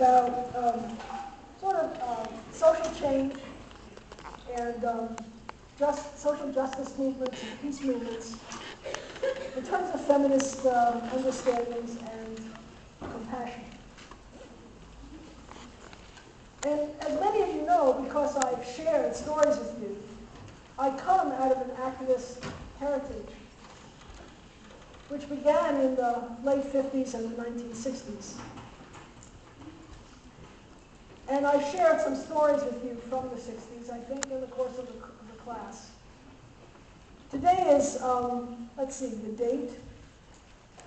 about social change and social justice movements and peace movements in terms of feminist understandings and compassion. And as many of you know, because I've shared stories with you, I come out of an activist heritage, which began in the late 50s and the 1960s. And I shared some stories with you from the 60s, I think, in the course of the class. Today is, let's see, the date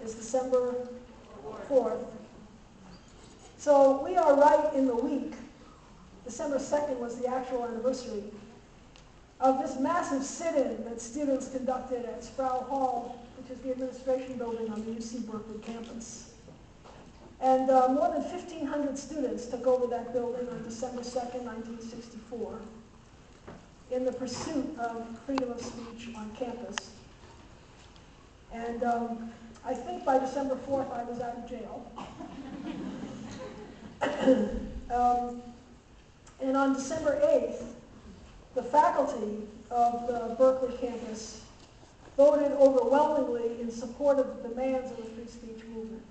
is December 4th. So we are right in the week. December 2nd was the actual anniversary of this massive sit-in that students conducted at Sproul Hall, which is the administration building on the UC Berkeley campus. And more than 1,500 students took over that building on December 2nd, 1964, in the pursuit of freedom of speech on campus. And I think by December 4th, I was out of jail. And on December 8th, the faculty of the Berkeley campus voted overwhelmingly in support of the demands of the free speech movement.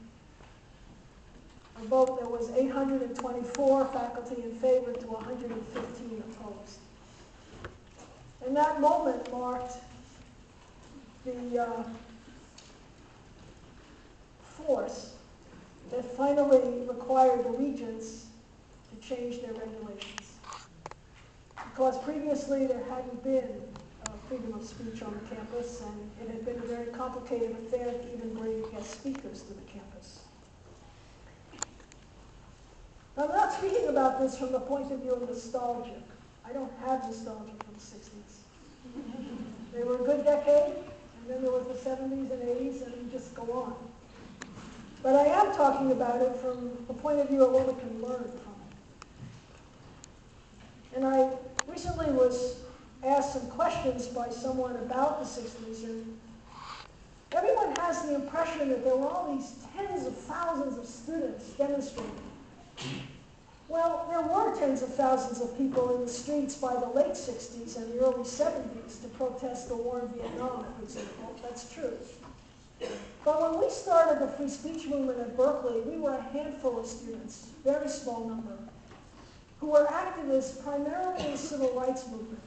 A vote, there was 824 faculty in favor to 115 opposed. And that moment marked the force that finally required the regents to change their regulations. Because previously there hadn't been freedom of speech on the campus, and it had been a very complicated affair to even bring guest speakers to the campus. Now, I'm not speaking about this from the point of view of nostalgia. I don't have nostalgia from the 60s. They were a good decade, and then there was the 70s and 80s, and we just go on. But I am talking about it from the point of view of what we can learn from it. And I recently was asked some questions by someone about the 60s, and everyone has the impression that there were all these tens of thousands of students demonstrating. Well, there were tens of thousands of people in the streets by the late 60s and the early 70s to protest the war in Vietnam, for example. That's true. But when we started the free speech movement at Berkeley, we were a handful of students, very small number, who were activists primarily in the civil rights movement.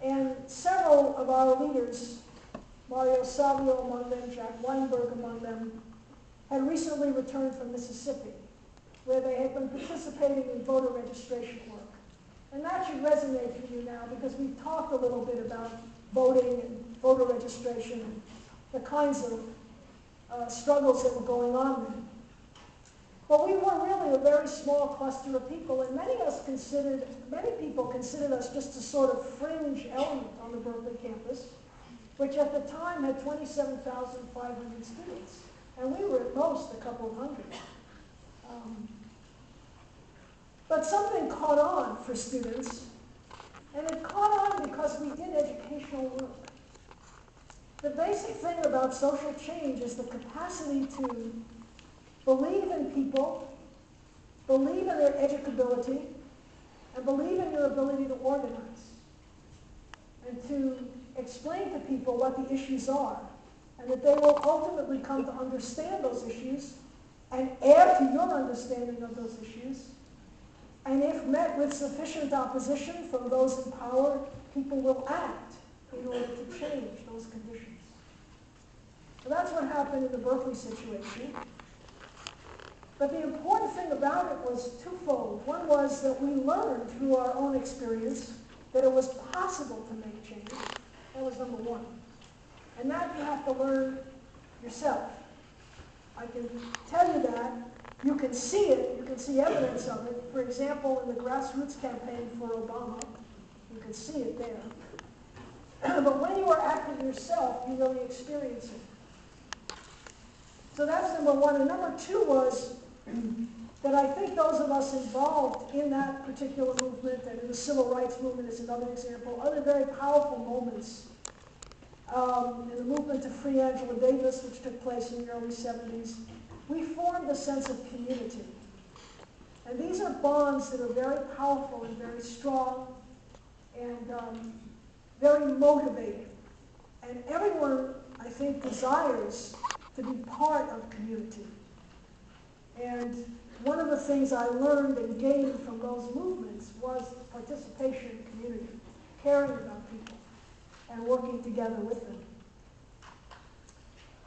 And several of our leaders, Mario Savio among them, Jack Weinberg among them, had recently returned from Mississippi, where they had been participating in voter registration work. And that should resonate for you now, because we've talked a little bit about voting and voter registration and the kinds of struggles that were going on then. But we were really a very small cluster of people, and many people considered us just a sort of fringe element on the Berkeley campus, which at the time had 27,500 students, and we were at most a couple of hundred. But something caught on for students, and it caught on because we did educational work. The basic thing about social change is the capacity to believe in people, believe in their educability, and believe in your ability to organize, and to explain to people what the issues are, and that they will ultimately come to understand those issues and add to your understanding of those issues. And if met with sufficient opposition from those in power, people will act in order to change those conditions. So that's what happened in the Berkeley situation. But the important thing about it was twofold. One was that we learned through our own experience that it was possible to make change. That was number one. And that you have to learn yourself. I can tell you that. You can see it. You can see evidence of it. For example, in the grassroots campaign for Obama, you can see it there. But when you are active yourself, you really experience it. So that's number one. And number two was that I think those of us involved in that particular movement, and in the civil rights movement is another example, other very powerful moments in the movement to free Angela Davis, which took place in the early 70s, we formed a sense of community. And these are bonds that are very powerful and very strong and very motivating. And everyone, I think, desires to be part of community. And one of the things I learned and gained from those movements was participation in community, caring about people, and working together with them.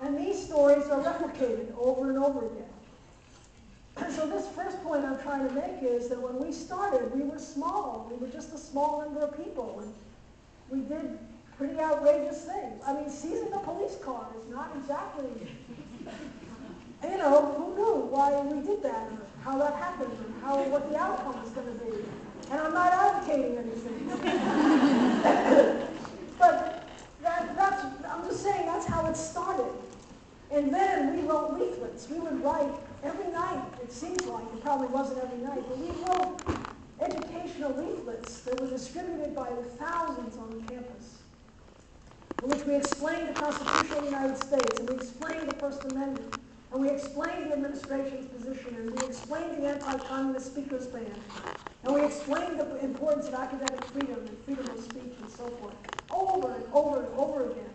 And these stories are replicated over and over again. So this first point I'm trying to make is that when we started, we were small. We were just a small number of people. And we did pretty outrageous things. I mean, seizing a police car is not exactly, who knew why we did that, or how that happened, or what the outcome was going to be. And I'm not advocating anything. But I'm just saying that's how it started. And then we wrote leaflets. We would write every night, it seems like. It probably wasn't every night, but we wrote educational leaflets that were distributed by the thousands on the campus, in which we explained the Constitution of the United States, and we explained the First Amendment, and we explained the administration's position, and we explained the anti-communist speakers ban, and we explained the importance of academic freedom and freedom of speech and so forth, over and over and over again.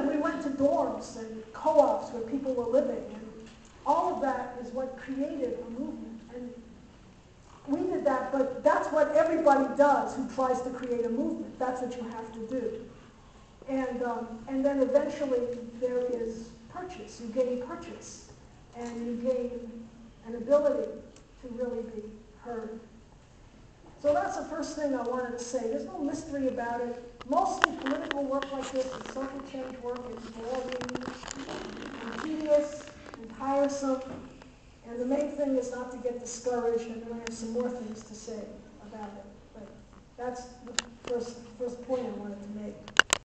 We went to dorms and co-ops where people were living, and all of that is what created a movement. And we did that, but that's what everybody does who tries to create a movement. That's what you have to do. And then eventually there is purchase. You gain purchase, and you gain an ability to really be heard. So that's the first thing I wanted to say. There's no mystery about it. Mostly political work like this and social change work is boring and tedious and tiresome. And the main thing is not to get discouraged, and then I have some more things to say about it. But that's the first point I wanted to make.